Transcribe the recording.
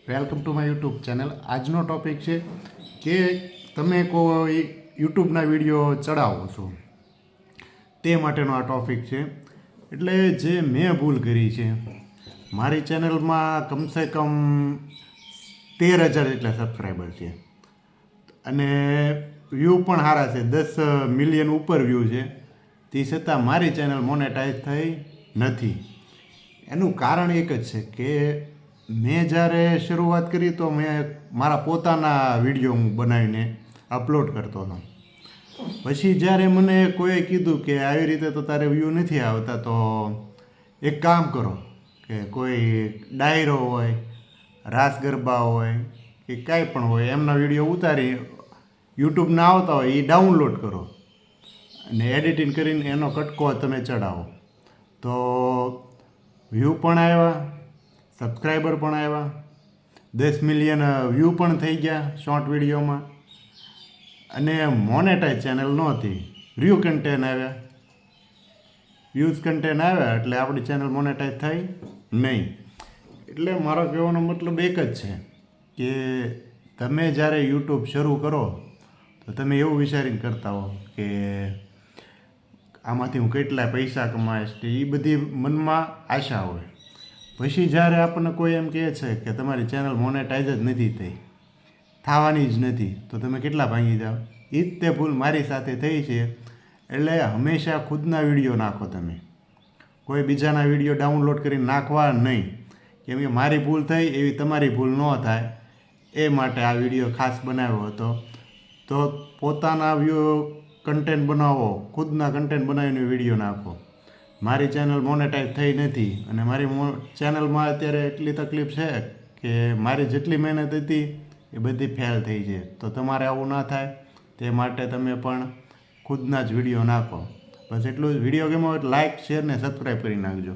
Welcome to my YouTube channel. આજનો topic છે કે તમે કોઈ યુટ્યુબના વિડીયો ચડાવો છો તે માટેનો આ ટૉપિક છે. એટલે જે મેં ભૂલ કરી છે, મારી ચેનલમાં કમસે કમ 13,000 જેટલા સબસ્ક્રાઈબર છે અને વ્યૂ પણ સારા છે, 10 મિલિયન ઉપર વ્યૂ છે. તે છતાં મારી ચેનલ મોનેટાઈઝ થઈ નથી. એનું કારણ એક જ છે કે મેં જ્યારે શરૂઆત કરી તો મેં મારા પોતાના વિડીયો હું બનાવીને અપલોડ કરતો હતો. પછી જ્યારે મને કોઈએ કીધું કે આવી રીતે તો તારે વ્યૂ નથી આવતા, તો એક કામ કરો કે કોઈ ડાયરો હોય, રાસ ગરબા હોય કે કાંઈ પણ હોય, એમના વિડીયો ઉતારી યુટ્યુબના આવતા હોય એ ડાઉનલોડ કરો અને એડિટિંગ કરીને એનો કટકો તમે ચડાવો. તો વ્યૂ પણ આવ્યા, સબસ્ક્રાઈબર પણ આવ્યા, 10 મિલિયન વ્યૂ પણ થઈ ગયા શોર્ટ વિડીયોમાં અને મોનેટાઈઝ ચેનલ નહોતી. વ્યૂ કન્ટેન્ટ આવ્યા, વ્યૂઝ કન્ટેન્ટ આવ્યા એટલે આપણી ચેનલ મોનેટાઈઝ થઈ નહીં. એટલે મારો કહેવાનો મતલબ એક જ છે કે તમે જ્યારે યુટ્યુબ શરૂ કરો તો તમે એવું વિચારીને કરતા હો કે આમાંથી હું કેટલા પૈસા કમાઈશ, કે એ બધી મનમાં આશા હોય. પછી જ્યારે આપણને કોઈ એમ કહે છે કે તમારી ચેનલ મોનેટાઈઝ જ નથી થઈ, થવાની જ નથી, તો તમે કેટલા ભાંગી જાઓ. એ જ તે ભૂલ મારી સાથે થઈ છે. એટલે હંમેશા ખુદના વિડીયો નાખો. તમે કોઈ બીજાના વિડીયો ડાઉનલોડ કરીને નાખવા નહીં, કેમ કે મારી ભૂલ થઈ એવી તમારી ભૂલ ન થાય એ માટે આ વિડીયો ખાસ બનાવ્યો હતો. તો પોતાના કન્ટેન્ટ બનાવો, ખુદના કન્ટેન્ટ બનાવીને વિડીયો નાખો. મારી ચેનલ મોનેટાઈઝ થઈ નથી અને મારી ચેનલમાં અત્યારે એટલી તકલીફ છે કે મારી જેટલી મહેનત હતી એ બધી ફેલ થઈ છે. તો તમારે આવું ના થાય તે માટે તમે પણ ખુદના જ વિડીયો નાખો. બસ એટલું જ. વિડીયો ગમ્યો હોય તો લાઇક, શેર ને સબસ્ક્રાઈબ કરી નાખજો.